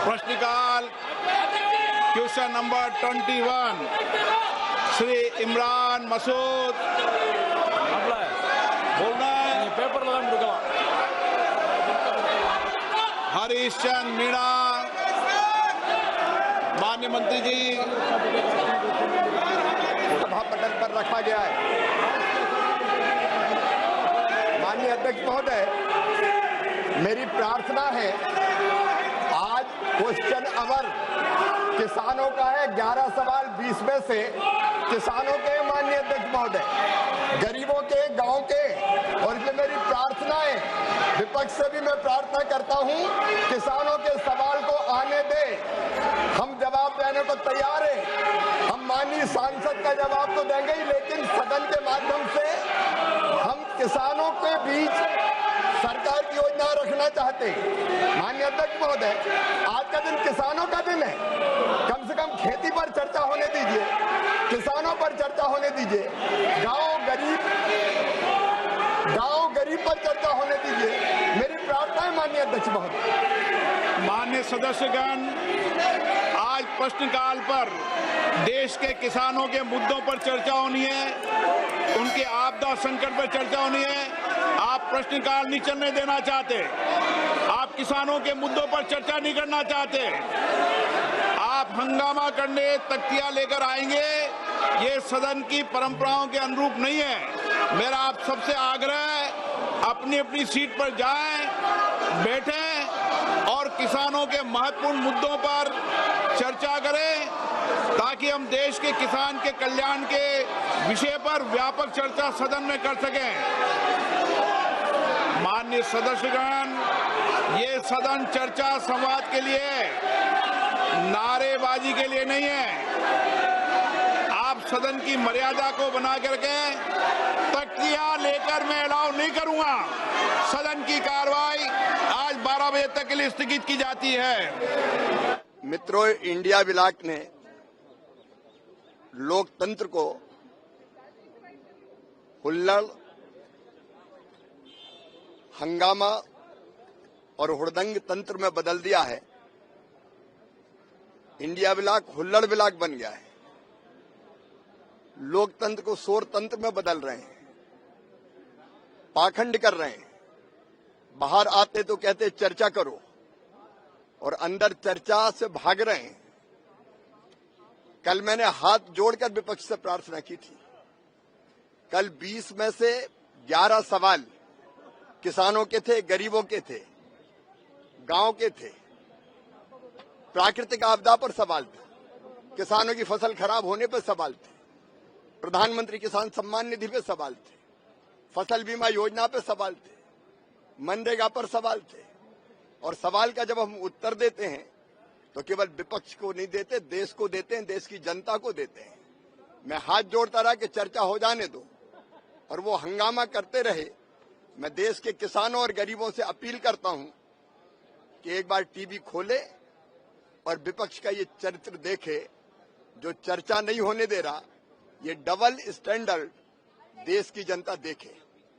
प्रश्नकाल question number 21 Shri Imran Masood बोलना है पेपर हरीश चंद मीणा माननीय मंत्री जी सभा पटल पर रखा गया है। माननीय अध्यक्ष महोदय, मेरी प्रार्थना है, आज क्वेश्चन आवर किसानों का है। 11 सवाल 20 में से किसानों के, माननीय अध्यक्ष महोदय, गरीबों के, गांव के, और इसलिए मेरी प्रार्थना है, विपक्ष से भी मैं प्रार्थना करता हूं, किसानों के सवाल को आने दे। हम जवाब देने को तैयार हैं। हम माननीय सांसद का जवाब तो देंगे ही, लेकिन सदन के माध्यम से हम किसानों के बीच सरकार की योजना रखना चाहते हैं। माननीय अध्यक्ष महोदय, आज का दिन किसानों का दिन है। कम से कम खेती पर चर्चा होने दीजिए, किसानों पर चर्चा होने दीजिए, गांव गरीब पर चर्चा होने दीजिए। मेरी प्रार्थना है माननीय अध्यक्ष महोदय। माननीय सदस्यगण, आज प्रश्नकाल पर देश के किसानों के मुद्दों पर चर्चा होनी है, उनके आपदा संकट पर चर्चा होनी है। आप प्रश्नकाल नहीं चलने देना चाहते, आप किसानों के मुद्दों पर चर्चा नहीं करना चाहते, आप हंगामा करने तख्तियां लेकर आएंगे। ये सदन की परंपराओं के अनुरूप नहीं है। मेरा आप सबसे आग्रह है, अपनी अपनी सीट पर जाएं, बैठें और किसानों के महत्वपूर्ण मुद्दों पर चर्चा करें, ताकि हम देश के किसान के कल्याण के विषय पर व्यापक चर्चा सदन में कर सकें। माननीय सदस्यगण, ये सदन चर्चा संवाद के लिए, नारेबाजी के लिए नहीं है। आप सदन की मर्यादा को बना करके तख्तियां लेकर मैं अलाउ नहीं करूंगा। सदन की कार्रवाई आज 12 बजे तक के लिए स्थगित की जाती है। मित्रों, इंडिया ब्लॉक ने लोकतंत्र को हुल्लड़, हंगामा और हुड़दंग तंत्र में बदल दिया है। इंडिया ब्लॉक हुल्लड़ ब्लॉक बन गया है। लोकतंत्र को शोर तंत्र में बदल रहे हैं, पाखंड कर रहे हैं। बाहर आते तो कहते चर्चा करो, और अंदर चर्चा से भाग रहे हैं। कल मैंने हाथ जोड़कर विपक्ष से प्रार्थना की थी। कल 20 में से 11 सवाल किसानों के थे, गरीबों के थे, गांव के थे, प्राकृतिक आपदा पर सवाल थे, किसानों की फसल खराब होने पर सवाल थे, प्रधानमंत्री किसान सम्मान निधि पे सवाल थे, फसल बीमा योजना पे सवाल थे, मनरेगा पर सवाल थे। और सवाल का जब हम उत्तर देते हैं तो केवल विपक्ष को नहीं देते, देश को देते हैं, देश की जनता को देते हैं। मैं हाथ जोड़ता रहा कि चर्चा हो जाने दो, और वो हंगामा करते रहे। मैं देश के किसानों और गरीबों से अपील करता हूं कि एक बार टीवी खोले और विपक्ष का ये चरित्र देखे, जो चर्चा नहीं होने दे रहा। ये डबल स्टैंडर्ड देश की जनता देखे।